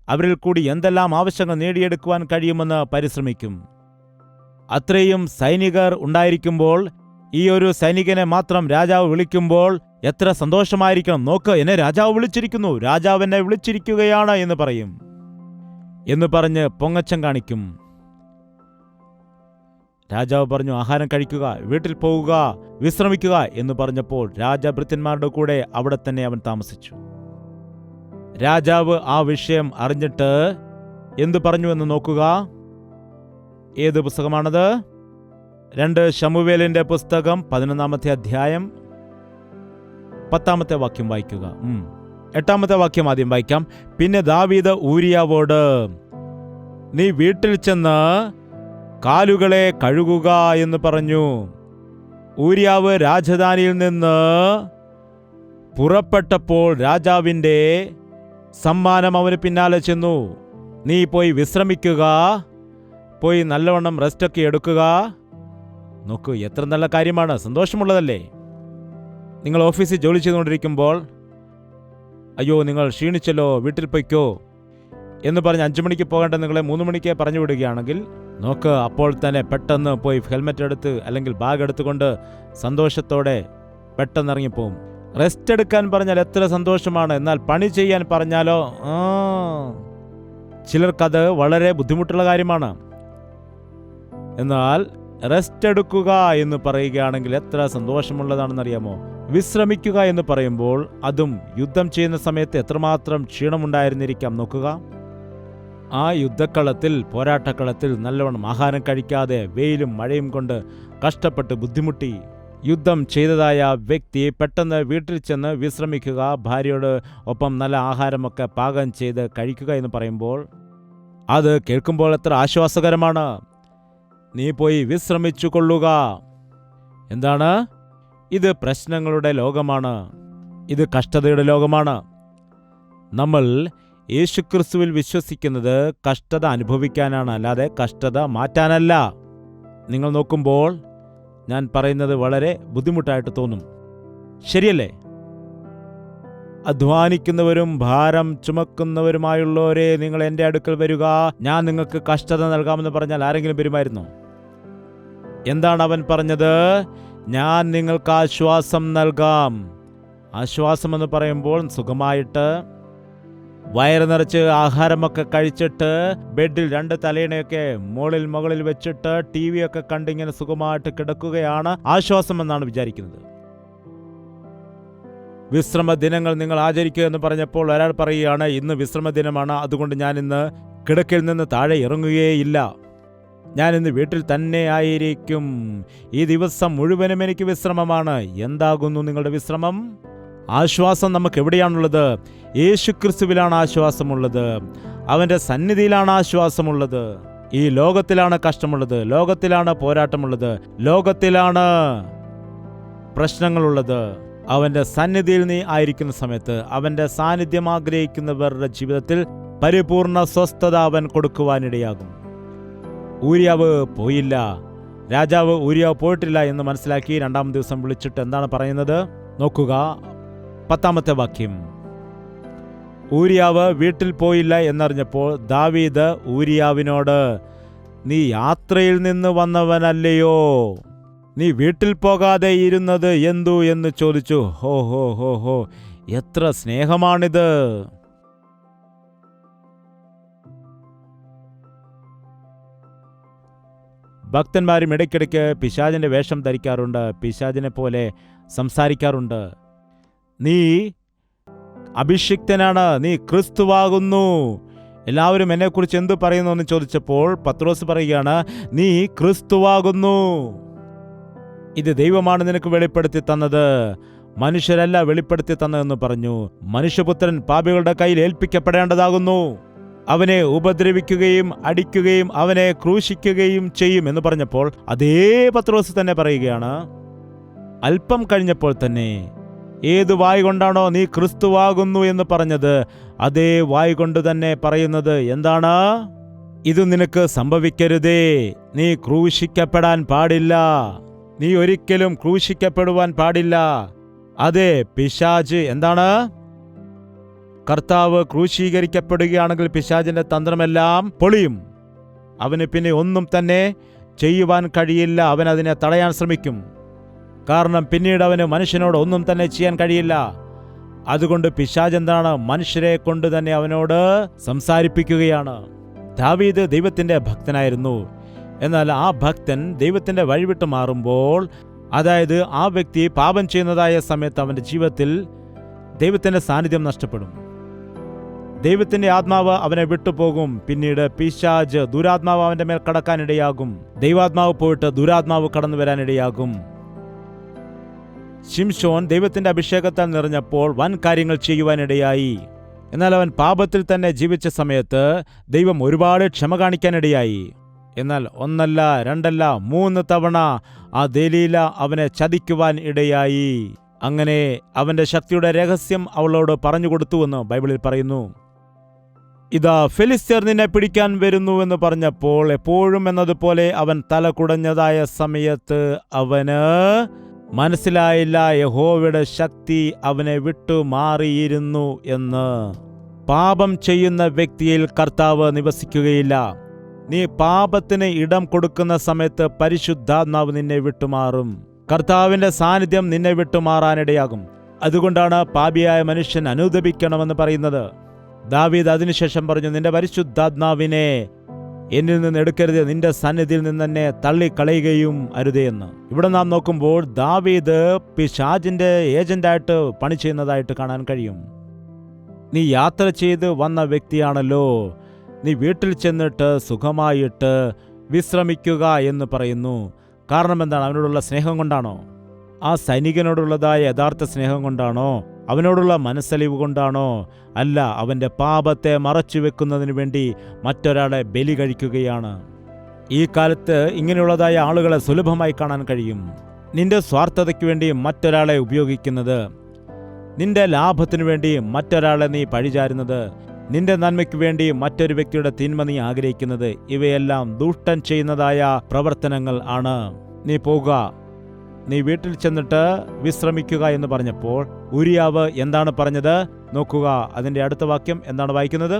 അവരിൽ കൂടി എന്തെല്ലാം ആവശ്യങ്ങൾ നേടിയെടുക്കുവാൻ കഴിയുമെന്ന് പരിശ്രമിക്കും. അത്രയും സൈനികർ ഉണ്ടായിരിക്കുമ്പോൾ ഈ ഒരു സൈനികനെ മാത്രം രാജാവ് വിളിക്കുമ്പോൾ എത്ര സന്തോഷമായിരിക്കണം. നോക്ക്, എന്നെ രാജാവ് വിളിച്ചിരിക്കുന്നു, രാജാവ് എന്നെ വിളിച്ചിരിക്കുകയാണ് എന്ന് പറയും. എന്ന് പറഞ്ഞ് പൊങ്ങച്ചം കാണിക്കും. രാജാവ് പറഞ്ഞു, ആഹാരം കഴിക്കുക, വീട്ടിൽ പോവുക, വിശ്രമിക്കുക എന്ന് പറഞ്ഞപ്പോൾ രാജഭൃത്യന്മാരുടെ കൂടെ അവിടെ തന്നെ അവൻ താമസിച്ചു. രാജാവ് ആ വിഷയം അറിഞ്ഞിട്ട് എന്തു പറഞ്ഞു എന്ന് നോക്കുക. ഏത് പുസ്തകമാണത്? 2 ശമൂവേലിന്റെ പുസ്തകം 11-ാമത്തെ അധ്യായം 10-ാമത്തെ വാക്യം വായിക്കുക. 8-ാമത്തെ വാക്യം ആദ്യം വായിക്കാം. പിന്നെ ദാവീദ് ഊരിയാവോട്, നീ വീട്ടിൽ ചെന്ന് കാലുകളെ കഴുകുക എന്ന് പറഞ്ഞു. ഊരിയാവ് രാജധാനിയിൽ നിന്ന് പുറപ്പെട്ടപ്പോൾ രാജാവിൻ്റെ സമ്മാനം അവന് പിന്നാലെ ചെന്നു. നീ പോയി വിശ്രമിക്കുക, പോയി നല്ലവണ്ണം റെസ്റ്റൊക്കെ എടുക്കുക. നോക്കൂ, എത്ര നല്ല കാര്യമാണ്, സന്തോഷമുള്ളതല്ലേ? നിങ്ങൾ ഓഫീസിൽ ജോലി ചെയ്തുകൊണ്ടിരിക്കുമ്പോൾ അയ്യോ നിങ്ങൾ ക്ഷീണിച്ചല്ലോ, വീട്ടിൽ പൊയ്ക്കോ എന്ന് പറഞ്ഞ് 5 മണിക്ക് പോകേണ്ട നിങ്ങളെ 3 മണിക്ക് പറഞ്ഞു വിടുകയാണെങ്കിൽ നോക്ക്, അപ്പോൾ തന്നെ പെട്ടെന്ന് പോയി ഹെൽമെറ്റ് എടുത്ത് അല്ലെങ്കിൽ ബാഗ് എടുത്തുകൊണ്ട് സന്തോഷത്തോടെ പെട്ടെന്ന് ഇറങ്ങിപ്പോവും. റെസ്റ്റ് എടുക്കാൻ പറഞ്ഞാൽ എത്ര സന്തോഷമാണ്. എന്നാൽ പണി ചെയ്യാൻ പറഞ്ഞാലോ ചിലർക്കത് വളരെ ബുദ്ധിമുട്ടുള്ള കാര്യമാണ്. എന്നാൽ റെസ്റ്റ് എടുക്കുക എന്ന് പറയുകയാണെങ്കിൽ എത്ര സന്തോഷമുള്ളതാണെന്നറിയാമോ? വിശ്രമിക്കുക എന്ന് പറയുമ്പോൾ അതും യുദ്ധം ചെയ്യുന്ന സമയത്ത് എത്രമാത്രം ക്ഷീണമുണ്ടായിരുന്നിരിക്കാം നോക്കുക. ആ യുദ്ധക്കളത്തിൽ, പോരാട്ടക്കളത്തിൽ നല്ലവണ്ണം ആഹാരം കഴിക്കാതെ വെയിലും മഴയും കൊണ്ട് കഷ്ടപ്പെട്ട് ബുദ്ധിമുട്ടി യുദ്ധം ചെയ്തതായ വ്യക്തി പെട്ടെന്ന് വീട്ടിൽ ചെന്ന് വിശ്രമിക്കുക, ഭാര്യയോട് ഒപ്പം നല്ല ആഹാരമൊക്കെ പാകം ചെയ്ത് കഴിക്കുക എന്ന് പറയുമ്പോൾ അത് കേൾക്കുമ്പോൾ എത്ര ആശ്വാസകരമാണ്. നീ പോയി വിശ്രമിച്ചു കൊള്ളുക. എന്താണ് ഇത്? പ്രശ്നങ്ങളുടെ ലോകമാണ്, ഇത് കഷ്ടതയുടെ ലോകമാണ്. നമ്മൾ യേശുക്രിസ്തുവിൽ വിശ്വസിക്കുന്നത് കഷ്ടത അനുഭവിക്കാനാണ്, അല്ലാതെ കഷ്ടത മാറ്റാനല്ല. നിങ്ങൾ നോക്കുമ്പോൾ ഞാൻ പറയുന്നത് വളരെ ബുദ്ധിമുട്ടായിട്ട് തോന്നും, ശരിയല്ലേ? അധ്വാനിക്കുന്നവരും ഭാരം ചുമക്കുന്നവരുമായുള്ളവരെ നിങ്ങൾ എൻ്റെ അടുക്കൽ വരിക, ഞാൻ നിങ്ങൾക്ക് കഷ്ടത നൽകാമെന്ന് പറഞ്ഞാൽ ആരെങ്കിലും വരുമായിരുന്നോ? എന്താണ് അവൻ പറഞ്ഞത്? ഞാൻ നിങ്ങൾക്ക് ആശ്വാസം നൽകാം. ആശ്വാസം എന്ന് പറയുമ്പോൾ സുഖമായിട്ട് വയറ് നിറച്ച് ആഹാരമൊക്കെ കഴിച്ചിട്ട് ബെഡിൽ 2 തലയിണയൊക്കെ മുകളിൽ വെച്ചിട്ട് TV ഒക്കെ കണ്ടിങ്ങനെ സുഖമായിട്ട് കിടക്കുകയാണ് ആശ്വാസം എന്നാണ് വിചാരിക്കുന്നത്. വിശ്രമ ദിനങ്ങൾ നിങ്ങൾ ആചരിക്കുക എന്ന് പറഞ്ഞപ്പോൾ ഒരാൾ പറയുകയാണ്, ഇന്ന് വിശ്രമ ദിനമാണ്, അതുകൊണ്ട് ഞാൻ ഇന്ന് കിടക്കയിൽ നിന്ന് താഴെ ഇറങ്ങുകയേയില്ല, ഞാൻ ഇന്ന് വീട്ടിൽ തന്നെ ആയിരിക്കും, ഈ ദിവസം മുഴുവനും എനിക്ക് വിശ്രമമാണ്. എന്താകുന്നു നിങ്ങളുടെ വിശ്രമം? ആശ്വാസം നമുക്ക് എവിടെയാണുള്ളത്? യേശുക്രിസ്തുവിലാണ് ആശ്വാസമുള്ളത്, അവൻ്റെ സന്നിധിയിലാണ് ആശ്വാസമുള്ളത്. ഈ ലോകത്തിലാണ് കഷ്ടമുള്ളത്, ലോകത്തിലാണ് പോരാട്ടമുള്ളത്, ലോകത്തിലാണ് പ്രശ്നങ്ങളുള്ളത്. അവൻ്റെ സന്നിധിയിൽ നീ ആയിരിക്കുന്ന സമയത്ത് അവൻ്റെ സാന്നിധ്യം ആഗ്രഹിക്കുന്നവരുടെ ജീവിതത്തിൽ പരിപൂർണ സ്വസ്ഥത അവൻ കൊടുക്കുവാനിടയാകും. ഊരിയാവ് പോയില്ല, രാജാവ് ഊരിയാവ് പോയിട്ടില്ല എന്ന് മനസ്സിലാക്കി 2-ാം ദിവസം വിളിച്ചിട്ട് എന്താണ് പറയുന്നത് നോക്കുക, 10-ാമത്തെ വാക്യം. ഊരിയാവ് വീട്ടിൽ പോയില്ല എന്നറിഞ്ഞപ്പോൾ ദാവീദ് ഊരിയാവിനോട്, നീ യാത്രയിൽ നിന്ന് വന്നവനല്ലയോ, നീ വീട്ടിൽ പോകാതെ ഇരുന്നത് എന്തു എന്ന് ചോദിച്ചു. ഹോ ഹോ ഹോ ഹോ, എത്ര സ്നേഹമാണിത്! ഭക്തന്മാരും ഇടയ്ക്കിടയ്ക്ക് പിശാചിന്റെ വേഷം ധരിക്കാറുണ്ട്, പിശാചിനെ പോലെ സംസാരിക്കാറുണ്ട്. നീ അഭിഷിക്തനാണ്, നീ ക്രിസ്തുവാകുന്നു, എല്ലാവരും എന്നെക്കുറിച്ച് എന്തു പറയുന്നു എന്ന് ചോദിച്ചപ്പോൾ പത്രോസ് പറയുകയാണ്, നീ ക്രിസ്തുവാകുന്നു. ഇത് ദൈവമാണ് നിനക്ക് വെളിപ്പെടുത്തി തന്നത്, മനുഷ്യരല്ല വെളിപ്പെടുത്തി തന്നതെന്ന് പറഞ്ഞു. മനുഷ്യപുത്രൻ പാപികളുടെ കയ്യിൽ ഏൽപ്പിക്കപ്പെടേണ്ടതാകുന്നു, അവനെ ഉപദ്രവിക്കുകയും അടിക്കുകയും അവനെ ക്രൂശിക്കുകയും ചെയ്യും എന്ന് പറഞ്ഞപ്പോൾ അതേ പത്രോസ് തന്നെ പറയുകയാണ്, അല്പം കഴിഞ്ഞപ്പോൾ തന്നെ ഏത് വായ് കൊണ്ടാണോ നീ ക്രിസ്തുവാകുന്നു എന്ന് പറഞ്ഞത്, അതേ വായ് കൊണ്ട് തന്നെ പറയുന്നത് എന്താണ്? ഇത് നിനക്ക് സംഭവിക്കരുതേ, നീ ക്രൂശിക്കപ്പെടാൻ പാടില്ല, നീ ഒരിക്കലും ക്രൂശിക്കപ്പെടുവാൻ പാടില്ല. അതെ, പിശാച് എന്താണ്? കർത്താവ് ക്രൂശീകരിക്കപ്പെടുകയാണെങ്കിൽ പിശാചിന്റെ തന്ത്രമെല്ലാം പൊളിയും, അവന് പിന്നെ ഒന്നും തന്നെ ചെയ്യുവാൻ കഴിയില്ല, അവൻ അതിനെ തടയാൻ ശ്രമിക്കും. കാരണം പിന്നീട് അവന് മനുഷ്യനോട് ഒന്നും തന്നെ ചെയ്യാൻ കഴിയില്ല. അതുകൊണ്ട് പിശാച് എന്താണ്? മനുഷ്യരെ കൊണ്ട് തന്നെ അവനോട് സംസാരിപ്പിക്കുകയാണ്. ദാവീദ് ദൈവത്തിന്റെ ഭക്തനായിരുന്നു, എന്നാൽ ആ ഭക്തൻ ദൈവത്തിന്റെ വഴിവിട്ട് മാറുമ്പോൾ, അതായത് ആ വ്യക്തി പാപം ചെയ്യുന്നതായ സമയത്ത് അവന്റെ ജീവിതത്തിൽ ദൈവത്തിന്റെ സാന്നിധ്യം നഷ്ടപ്പെടും, ദൈവത്തിന്റെ ആത്മാവ് അവനെ വിട്ടുപോകും. പിന്നീട് പിശാച്, ദുരാത്മാവ് അവന്റെ മേൽ കടക്കാനിടയാകും, ദൈവാത്മാവ് പോയിട്ട് ദുരാത്മാവ് കടന്നു വരാനിടയാകും. ശിംശോൻ ദൈവത്തിന്റെ അഭിഷേകത്താൽ നിറഞ്ഞപ്പോൾ വൻ കാര്യങ്ങൾ ചെയ്യുവാനിടയായി. എന്നാൽ അവൻ പാപത്തിൽ തന്നെ ജീവിച്ച സമയത്ത് ദൈവം ഒരുപാട് ക്ഷമ കാണിക്കാനിടയായി. എന്നാൽ 1 2 3 തവണ ആ ദലീല അവനെ ചതിക്കുവാൻ ഇടയായി. അങ്ങനെ അവന്റെ ശക്തിയുടെ രഹസ്യം അവളോട് പറഞ്ഞുകൊടുത്തുവെന്ന് ബൈബിളിൽ പറയുന്നു. ഇതാ ഫെലിസ്ത്യർ നിന്നെ പിടിക്കാൻ വരുന്നു എന്ന് പറഞ്ഞപ്പോൾ എപ്പോഴും എന്നതുപോലെ അവൻ തല കുടഞ്ഞതായ സമയത്ത് അവന് മനസ്സിലായില്ല യഹോവയുടെ ശക്തി അവനെ വിട്ടു മാറിയിരുന്നു എന്ന്. പാപം ചെയ്യുന്ന വ്യക്തിയിൽ കർത്താവ് നിവസിക്കുകയില്ല. നീ പാപത്തിന് ഇടം കൊടുക്കുന്ന സമയത്ത് പരിശുദ്ധാത്മാവ് നിന്നെ വിട്ടുമാറും, കർത്താവിന്റെ സാന്നിധ്യം നിന്നെ വിട്ടുമാറാനിടയാകും. അതുകൊണ്ടാണ് പാപിയായ മനുഷ്യൻ അനുദപിക്കണമെന്ന് പറയുന്നത്. ദാവീദ് അതിനുശേഷം പറഞ്ഞു, നിന്റെ പരിശുദ്ധാത്മാവിനെ എന്നിൽ നിന്ന് എടുക്കരുത്, നിന്റെ സന്നിധിയിൽ നിന്ന് തന്നെ തള്ളിക്കളയുകയും അരുതേ എന്ന്. ഇവിടെ നാം നോക്കുമ്പോൾ ദാവീദ് പിശാചിന്റെ ഏജന്റായിട്ട് പണി ചെയ്യുന്നതായിട്ട് കാണാൻ കഴിയും. നീ യാത്ര ചെയ്ത് വന്ന വ്യക്തിയാണല്ലോ, നീ വീട്ടിൽ ചെന്നിട്ട് സുഖമായിട്ട് വിശ്രമിക്കുക എന്ന് പറയുന്നു. കാരണം എന്താണ്? അവനോടുള്ള സ്നേഹം കൊണ്ടാണോ? ആ സൈനികനോടുള്ളതായ യഥാർത്ഥ സ്നേഹം കൊണ്ടാണോ? അവനോടുള്ള മനസ്സലിവ് കൊണ്ടാണോ? അല്ല, അവൻ്റെ പാപത്തെ മറച്ചു വെക്കുന്നതിന് വേണ്ടി മറ്റൊരാളെ ബലി കഴിക്കുകയാണ്. ഈ കാലത്ത് ഇങ്ങനെയുള്ളതായ ആളുകളെ സുലഭമായി കാണാൻ കഴിയും. നിന്റെ സ്വാർത്ഥതയ്ക്ക് വേണ്ടി മറ്റൊരാളെ ഉപയോഗിക്കുന്നത്, നിന്റെ ലാഭത്തിനു വേണ്ടി മറ്റൊരാളെ നീ പഴിചാരുന്നത്, നിന്റെ നന്മയ്ക്ക് വേണ്ടി മറ്റൊരു വ്യക്തിയുടെ തിന്മ നീ ആഗ്രഹിക്കുന്നത്, ഇവയെല്ലാം ദുഷ്ടൻ ചെയ്യുന്നതായ പ്രവർത്തനങ്ങൾ ആണ്. നീ പോകുക, നീ വീട്ടിൽ ചെന്നിട്ട് വിശ്രമിക്കുക എന്ന് പറഞ്ഞപ്പോൾ ഊരിയാവ് എന്താണ് പറഞ്ഞത്? നോക്കുക, അതിന്റെ അടുത്ത വാക്യം എന്താണ് വായിക്കുന്നത്?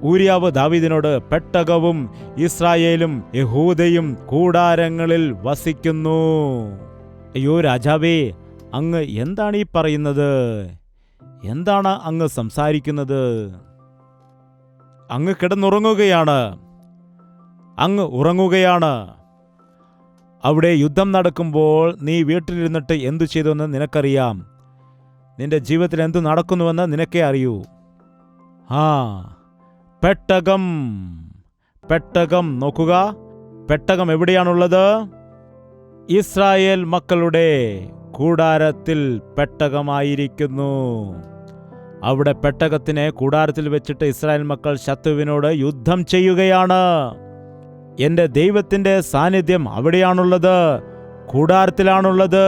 ഊരിയാവ് ദാവീദിനോട്, പെട്ടകവും ഇസ്രായേലും യഹൂദയും കൂടാരങ്ങളിൽ വസിക്കുന്നു. അയ്യോ രാജാവേ, അങ്ങ് എന്താണ് ഈ പറയുന്നത്? എന്താണ് അങ്ങ് സംസാരിക്കുന്നത്? അങ്ങ് കിടന്നുറങ്ങുകയാണ്, അങ്ങ് ഉറങ്ങുകയാണ്. അവിടെ യുദ്ധം നടക്കുമ്പോൾ നീ വീട്ടിലിരുന്നിട്ട് എന്തു ചെയ്തുവെന്ന് നിനക്കറിയാം. നിന്റെ ജീവിതത്തിൽ എന്തു നടക്കുന്നുവെന്ന് നിനക്കേ അറിയൂ. പെട്ടകം, പെട്ടകം നോക്കുക, പെട്ടകം എവിടെയാണുള്ളത്? ഇസ്രായേൽ മക്കളുടെ കൂടാരത്തിൽ പെട്ടകമായിരിക്കുന്നു. അവിടെ പെട്ടകത്തിനെ കൂടാരത്തിൽ വെച്ചിട്ട് ഇസ്രായേൽ മക്കൾ ശത്രുവിനോട് യുദ്ധം ചെയ്യുകയാണ്. എൻ്റെ ദൈവത്തിൻ്റെ സാന്നിധ്യം അവിടെയാണുള്ളത്, കൂടാരത്തിലാണുള്ളത്.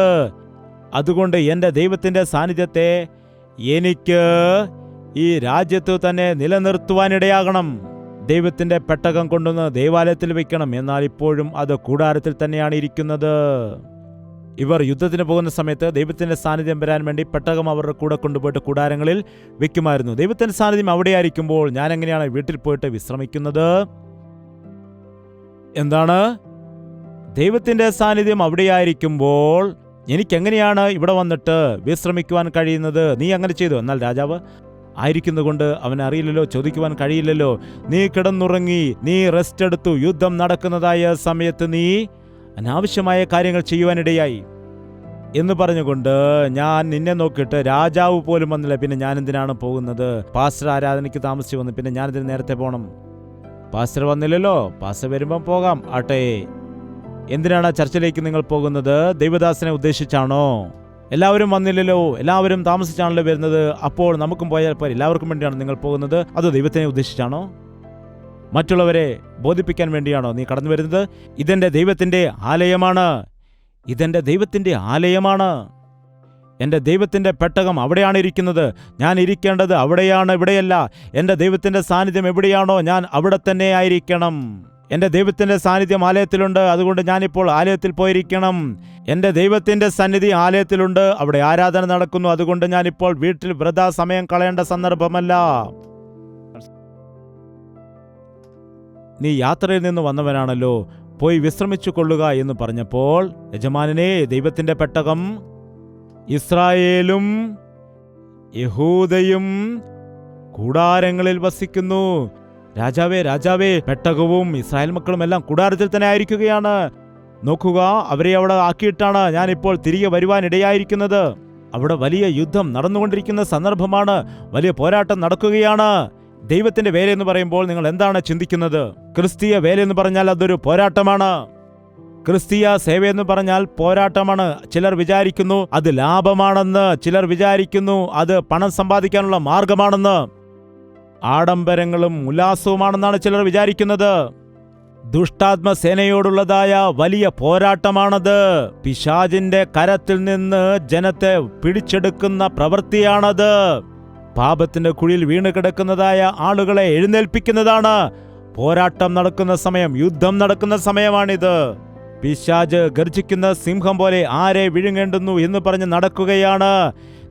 അതുകൊണ്ട് എൻ്റെ ദൈവത്തിൻ്റെ സാന്നിധ്യത്തെ എനിക്ക് ഈ രാജ്യത്ത് തന്നെ നിലനിർത്തുവാനിടയാകണം. ദൈവത്തിൻ്റെ പെട്ടകം കൊണ്ടുവന്ന് ദേവാലയത്തിൽ വയ്ക്കണം. എന്നാൽ ഇപ്പോഴും അത് കൂടാരത്തിൽ തന്നെയാണ് ഇരിക്കുന്നത്. ഇവർ യുദ്ധത്തിന് പോകുന്ന സമയത്ത് ദൈവത്തിൻ്റെ സാന്നിധ്യം വരാൻ വേണ്ടി പെട്ടകം അവരുടെ കൂടെ കൊണ്ടുപോയിട്ട് കൂടാരങ്ങളിൽ വെക്കുമായിരുന്നു. ദൈവത്തിൻ്റെ സാന്നിധ്യം അവിടെയായിരിക്കുമ്പോൾ ഞാൻ എങ്ങനെയാണ് വീട്ടിൽ പോയിട്ട് വിശ്രമിക്കുന്നത്? എന്താണ്? ദൈവത്തിൻ്റെ സാന്നിധ്യം അവിടെയായിരിക്കുമ്പോൾ എനിക്കെങ്ങനെയാണ് ഇവിടെ വന്നിട്ട് വിശ്രമിക്കുവാൻ കഴിയുന്നത്? നീ അങ്ങനെ ചെയ്തു. എന്നാൽ രാജാവ് ആയിരിക്കുന്നതുകൊണ്ട് അവനറിയില്ലല്ലോ, ചോദിക്കുവാൻ കഴിയില്ലല്ലോ. നീ കിടന്നുറങ്ങി, നീ റെസ്റ്റ് എടുത്തു. യുദ്ധം നടക്കുന്നതായ സമയത്ത് നീ അനാവശ്യമായ കാര്യങ്ങൾ ചെയ്യുവാനിടയായി എന്ന് പറഞ്ഞുകൊണ്ട് ഞാൻ നിന്നെ നോക്കിയിട്ട് രാജാവ് പോലും വന്നില്ല, പിന്നെ ഞാൻ എന്തിനാണ് പോകുന്നത്? പാസ്റ്റർ ആരാധനയ്ക്ക് താമസിച്ചു വന്നു, പിന്നെ ഞാനിതിന് നേരത്തെ പോകണം. പാസ്റ്റർ വന്നില്ലല്ലോ, പാസ്റ്റർ വരുമ്പം പോകാം ആട്ടെ. എന്തിനാണ് ചർച്ചിലേക്ക് നിങ്ങൾ പോകുന്നത്? ദൈവദാസനെ ഉദ്ദേശിച്ചാണോ? എല്ലാവരും വന്നില്ലല്ലോ, എല്ലാവരും താമസിച്ചാണല്ലോ വരുന്നത്. അപ്പോൾ നമുക്കും പോയാൽ പോരെ. എല്ലാവർക്കും വേണ്ടിയാണ് നിങ്ങൾ പോകുന്നത്, അതോ ദൈവത്തിനെ ഉദ്ദേശിച്ചാണോ? മറ്റുള്ളവരെ ബോധിപ്പിക്കാൻ വേണ്ടിയാണോ നീ കടന്നു വരുന്നത്? ഇതെന്റെ ദൈവത്തിൻ്റെ ആലയമാണ്, ഇതെന്റെ ദൈവത്തിൻ്റെ ആലയമാണ്. എൻ്റെ ദൈവത്തിൻ്റെ പെട്ടകം അവിടെയാണ് ഇരിക്കുന്നത്. ഞാൻ ഇരിക്കേണ്ടത് അവിടെയാണ്, ഇവിടെയല്ല. എൻ്റെ ദൈവത്തിൻ്റെ സാന്നിധ്യം എവിടെയാണോ ഞാൻ അവിടെ തന്നെ ആയിരിക്കണം. എൻ്റെ ദൈവത്തിൻ്റെ സാന്നിധ്യം ആലയത്തിലുണ്ട്, അതുകൊണ്ട് ഞാനിപ്പോൾ ആലയത്തിൽ പോയിരിക്കണം. എൻ്റെ ദൈവത്തിൻ്റെ സന്നിധി ആലയത്തിലുണ്ട്, അവിടെ ആരാധന നടക്കുന്നു. അതുകൊണ്ട് ഞാനിപ്പോൾ വീട്ടിൽ വൃഥാ സമയം കളയേണ്ട സന്ദർഭമല്ല. നീ യാത്രയിൽ നിന്ന് വന്നവനാണല്ലോ, പോയി വിശ്രമിച്ചു കൊള്ളുക എന്ന് പറഞ്ഞപ്പോൾ, യജമാനനെ, ദൈവത്തിൻ്റെ പെട്ടകം ഇസ്രായേലും യഹൂദയും കൂടാരങ്ങളിൽ വസിക്കുന്നു. രാജാവേ, രാജാവേ, പെട്ടകവും ഇസ്രായേൽ മക്കളും എല്ലാം കൂടാരത്തിൽ തന്നെ ആയിരിക്കുകയാണ്. നോക്കുക, അവരെ അവിടെ ആക്കിയിട്ടാണ് ഞാനിപ്പോൾ തിരികെ വരുവാനിടയായിരിക്കുന്നത്. അവിടെ വലിയ യുദ്ധം നടന്നുകൊണ്ടിരിക്കുന്ന സന്ദർഭമാണ്, വലിയ പോരാട്ടം നടക്കുകയാണ്. ദൈവത്തിന്റെ വേലയെന്ന് പറയുമ്പോൾ നിങ്ങൾ എന്താണ് ചിന്തിക്കുന്നത്? ക്രിസ്തീയ വേലയെന്ന് പറഞ്ഞാൽ അതൊരു പോരാട്ടമാണ്. ക്രിസ്തീയ സേവയെന്ന് പറഞ്ഞാൽ പോരാട്ടമാണ്. ചിലർ വിചാരിക്കുന്നു അത് ലാഭമാണെന്ന്, ചിലർ വിചാരിക്കുന്നു അത് പണം സമ്പാദിക്കാനുള്ള മാർഗമാണെന്ന്, ആഡംബരങ്ങളും ഉല്ലാസവുമാണെന്നാണ് ചിലർ വിചാരിക്കുന്നത്. ദുഷ്ടാത്മസേനയോടുള്ളതായ വലിയ പോരാട്ടമാണത്. പിശാചിന്റെ കരത്തിൽ നിന്ന് ജനത്തെ പിടിച്ചെടുക്കുന്ന പ്രവൃത്തിയാണത്. പാപത്തിന്റെ കുഴിയിൽ വീണ് കിടക്കുന്നതായ ആളുകളെ എഴുന്നേൽപ്പിക്കുന്നതാണ്. പോരാട്ടം നടക്കുന്ന സമയം, യുദ്ധം നടക്കുന്ന സമയമാണിത്. പിശാച് ഗർജിക്കുന്ന സിംഹം പോലെ ആരെ വിഴുങ്ങേണ്ടുന്നു എന്ന് പറഞ്ഞ് നടക്കുകയാണ്.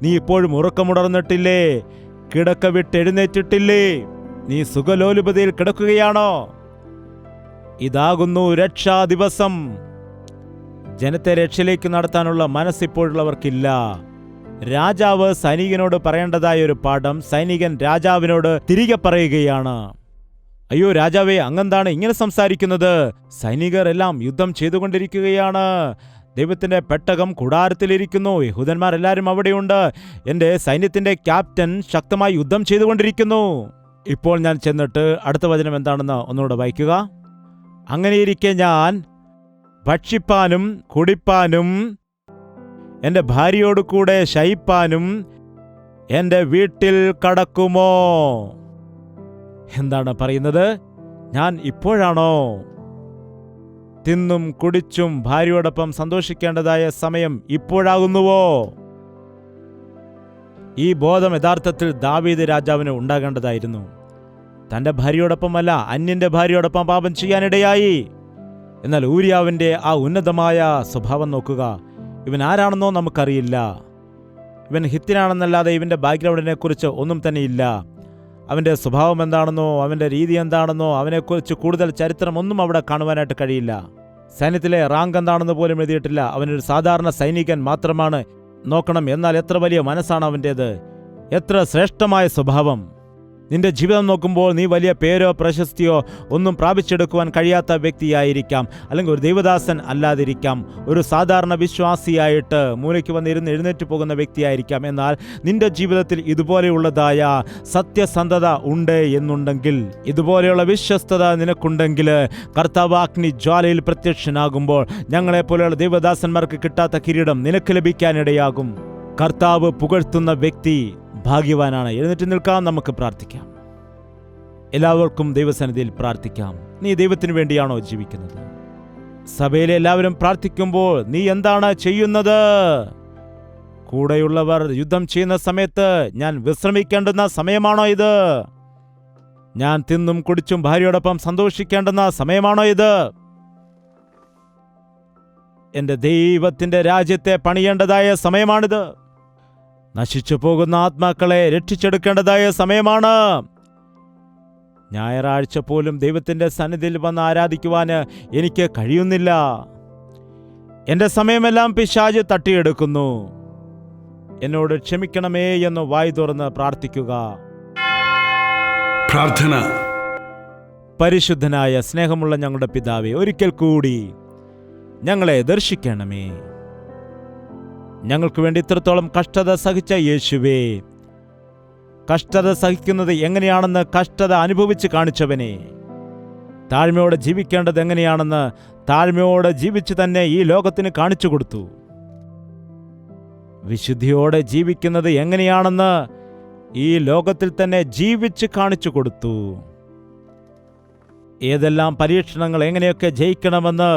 നീ ഇപ്പോഴും ഉറക്കമുണർന്നിട്ടില്ലേ? കിടക്ക വിട്ടെഴുന്നേറ്റിട്ടില്ലേ? നീ സുഖലോലുപതയിൽ കിടക്കുകയാണോ? ഇതാകുന്നു രക്ഷാ ദിവസം. ജനത്തെ രക്ഷയിലേക്ക് നടത്താനുള്ള മനസ്സിപ്പോഴുള്ളവർക്കില്ല. രാജാവ് സൈനികനോട് പറയേണ്ടതായ ഒരു പാഠം സൈനികൻ രാജാവിനോട് തിരികെ പറയുകയാണ്. അയ്യോ രാജാവേ, അങ്ങെന്താണ് ഇങ്ങനെ സംസാരിക്കുന്നത്? സൈനികർ എല്ലാം യുദ്ധം ചെയ്തുകൊണ്ടിരിക്കുകയാണ്. ദൈവത്തിന്റെ പെട്ടകം കൂടാരത്തിലിരിക്കുന്നു. യഹൂദന്മാരെല്ലാവരും അവിടെയുണ്ട്. എൻ്റെ സൈന്യത്തിന്റെ ക്യാപ്റ്റൻ ശക്തമായി യുദ്ധം ചെയ്തുകൊണ്ടിരിക്കുന്നു. ഇപ്പോൾ ഞാൻ ചെന്നിട്ട് അടുത്ത വചനം എന്താണെന്ന് ഒന്നുകൂടെ വായിക്കുക. അങ്ങനെയിരിക്കെ ഞാൻ ഭക്ഷിപ്പാനും കുടിപ്പാനും എൻ്റെ ഭാര്യയോട് കൂടെ ശയിപ്പാനും എൻ്റെ വീട്ടിൽ കടക്കുമോ? എന്താണ് പറയുന്നത്? ഞാൻ ഇപ്പോഴാണോ തിന്നും കുടിച്ചും ഭാര്യയോടൊപ്പം സന്തോഷിക്കേണ്ടതായ സമയം ഇപ്പോഴാകുന്നുവോ? ഈ ബോധം യഥാർത്ഥത്തിൽ ദാവീദ് രാജാവിന് ഉണ്ടാകേണ്ടതായിരുന്നു. തൻ്റെ ഭാര്യയോടൊപ്പമല്ല, അന്യന്റെ ഭാര്യയോടൊപ്പം പാപം ചെയ്യാനിടയായി. എന്നാൽ ഊരിയാവിൻ്റെ ആ ഉന്നതമായ സ്വഭാവം നോക്കുക. ഇവൻ ആരാണെന്നോ നമുക്കറിയില്ല. ഇവൻ ഹിത്യനാണെന്നല്ലാതെ ഇവൻ്റെ ബാക്ക്ഗ്രൗണ്ടിനെ കുറിച്ച് ഒന്നും തന്നെയില്ല. അവൻ്റെ സ്വഭാവം എന്താണെന്നോ അവൻ്റെ രീതി എന്താണെന്നോ അവനെക്കുറിച്ച് കൂടുതൽ ചരിത്രം ഒന്നും അവിടെ കാണുവാനായിട്ട് കഴിയില്ല. സൈന്യത്തിലെ റാങ്ക് എന്താണെന്ന് പോലും എഴുതിയിട്ടില്ല. അവനൊരു സാധാരണ സൈനികൻ മാത്രമാണ്. നോക്കണം, എന്നാൽ എത്ര വലിയ മനസ്സാണ് അവൻ്റേത്, എത്ര ശ്രേഷ്ഠമായ സ്വഭാവം. നിന്റെ ജീവിതം നോക്കുമ്പോൾ നീ വലിയ പേരോ പ്രശസ്തിയോ ഒന്നും പ്രാപിച്ചെടുക്കുവാൻ കഴിയാത്ത വ്യക്തിയായിരിക്കാം, അല്ലെങ്കിൽ ഒരു ദൈവദാസൻ അല്ലാതിരിക്കാം, ഒരു സാധാരണ വിശ്വാസിയായിട്ട് മൂലയ്ക്ക് വന്നിരുന്ന് എഴുന്നേറ്റ് പോകുന്ന വ്യക്തിയായിരിക്കാം. എന്നാൽ നിന്റെ ജീവിതത്തിൽ ഇതുപോലെയുള്ളതായ സത്യസന്ധത ഉണ്ട് എന്നുണ്ടെങ്കിൽ, ഇതുപോലെയുള്ള വിശ്വസ്തത നിനക്കുണ്ടെങ്കിൽ, കർത്താവ് അഗ്നി ജ്വാലയിൽ പ്രത്യക്ഷനാകുമ്പോൾ ഞങ്ങളെപ്പോലെയുള്ള ദൈവദാസന്മാർക്ക് കിട്ടാത്ത കിരീടം നിനക്ക് ലഭിക്കാനിടയാകും. കർത്താവ് പുകഴ്ത്തുന്ന വ്യക്തി ഭാഗ്യവാനാണ്. എഴുന്നേറ്റ് നിൽക്കാം, നമുക്ക് പ്രാർത്ഥിക്കാം. എല്ലാവർക്കും ദൈവസന്നിധിയിൽ പ്രാർത്ഥിക്കാം. നീ ദൈവത്തിന് വേണ്ടിയാണോ ജീവിക്കുന്നത്? സഭയിലെ എല്ലാവരും പ്രാർത്ഥിക്കുമ്പോൾ നീ എന്താണ് ചെയ്യുന്നത്? കൂടെയുള്ളവർ യുദ്ധം ചെയ്യുന്ന സമയത്ത് ഞാൻ വിശ്രമിക്കേണ്ടുന്ന സമയമാണോ ഇത്? ഞാൻ തിന്നും കുടിച്ചും ഭാര്യയോടൊപ്പം സന്തോഷിക്കേണ്ടുന്ന സമയമാണോ ഇത്? എൻ്റെ ദൈവത്തിൻ്റെ രാജ്യത്തെ പണിയേണ്ടതായ സമയമാണിത്. നശിച്ചു പോകുന്ന ആത്മാക്കളെ രക്ഷിച്ചെടുക്കേണ്ടതായ സമയമാണ്. ഞായറാഴ്ച പോലും ദൈവത്തിൻ്റെ സന്നിധിയിൽ വന്ന് ആരാധിക്കുവാന് എനിക്ക് കഴിയുന്നില്ല. എൻ്റെ സമയമെല്ലാം പിശാച് തട്ടിയെടുക്കുന്നു. എന്നോട് ക്ഷമിക്കണമേ എന്ന് വായ് തുറന്ന് പ്രാർത്ഥിക്കുക. പ്രാർത്ഥന. പരിശുദ്ധനായ സ്നേഹമുള്ള ഞങ്ങളുടെ പിതാവേ, ഒരിക്കൽ കൂടി ഞങ്ങളെ ദർശിക്കണമേ. ഞങ്ങൾക്ക് വേണ്ടി ഇത്രത്തോളം കഷ്ടത സഹിച്ച യേശുവേ, കഷ്ടത സഹിക്കുന്നത് എങ്ങനെയാണെന്ന് കഷ്ടത അനുഭവിച്ച് കാണിച്ചവനെ, താഴ്മയോടെ ജീവിക്കേണ്ടത് എങ്ങനെയാണെന്ന് താഴ്മയോടെ ജീവിച്ച് തന്നെ ഈ ലോകത്തിന് കാണിച്ചു കൊടുത്തു. വിശുദ്ധിയോടെ ജീവിക്കുന്നത് എങ്ങനെയാണെന്ന് ഈ ലോകത്തിൽ തന്നെ ജീവിച്ച് കാണിച്ചു കൊടുത്തു. ഏതെല്ലാം പരീക്ഷണങ്ങൾ എങ്ങനെയൊക്കെ ജയിക്കണമെന്ന്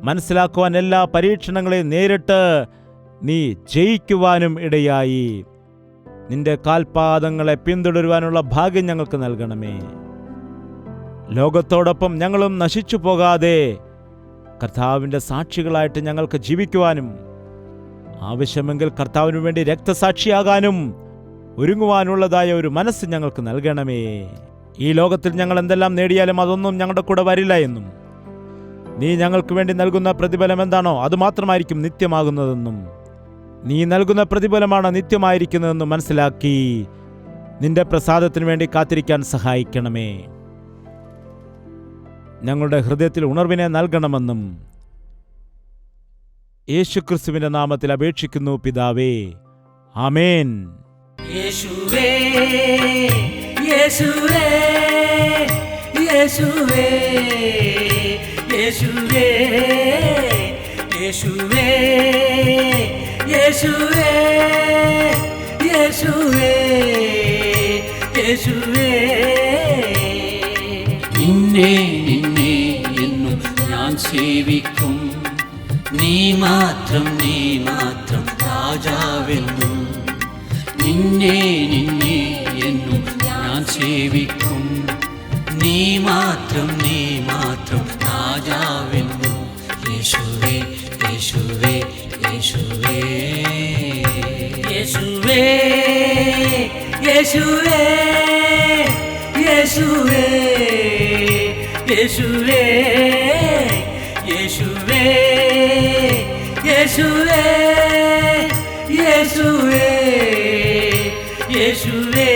മനസ്സിലാക്കുവാൻ എല്ലാ പരീക്ഷണങ്ങളെയും നേരിട്ട് നീ ജയിക്കുവാനും ഇടയായി. നിന്റെ കാൽപാദങ്ങളെ പിന്തുടരുവാനുള്ള ഭാഗ്യം ഞങ്ങൾക്ക് നൽകണമേ. ലോകത്തോടൊപ്പം ഞങ്ങളും നശിച്ചു പോകാതെ കർത്താവിൻ്റെ സാക്ഷികളായിട്ട് ഞങ്ങൾക്ക് ജീവിക്കുവാനും, ആവശ്യമെങ്കിൽ കർത്താവിനു വേണ്ടി രക്തസാക്ഷിയാകാനും ഒരുങ്ങുവാനുള്ളതായ ഒരു മനസ്സ് ഞങ്ങൾക്ക് നൽകണമേ. ഈ ലോകത്തിൽ ഞങ്ങൾ എന്തെല്ലാം നേടിയാലും അതൊന്നും ഞങ്ങളുടെ കൂടെ വരില്ല എന്നും, നീ ഞങ്ങൾക്ക് വേണ്ടി നൽകുന്ന പ്രതിഫലം എന്താണോ അത് മാത്രമായിരിക്കും നിത്യമാകുന്നതെന്നും, നീ നൽകുന്ന പ്രതിഫലമാണ് നിത്യമായിരിക്കുന്നതെന്നും മനസ്സിലാക്കി നിന്റെ പ്രസാദത്തിന് വേണ്ടി കാത്തിരിക്കാൻ സഹായിക്കണമേ. ഞങ്ങളുടെ ഹൃദയത്തിൽ ഉണർവിനെ നൽകണമെന്നും യേശുക്രിസ്തുവിന്റെ നാമത്തിൽ അപേക്ഷിക്കുന്നു പിതാവേ, ആമേൻ. യേശുവേ യേശുവേ യേശുവേ യേശുവേ യേശുവേ യേശുവേ യേശുവേ യേശുവേ. നിന്നെ നിന്നെ എന്നും ഞാൻ സേവിക്കും, നീ മാത്രം രാജാവെന്നും. നിന്നെ നിന്നെ എന്നും ഞാൻ സേവിക്കും, നീ മാത്രം രാജാവെന്നും. യേശുവേ യേശുവേ യേശുവേ യേശുവേ യേശുവേ യേശുവേ യേശുവേ യേശുവേ യേശുവേ യേശുവേ യേശുവേ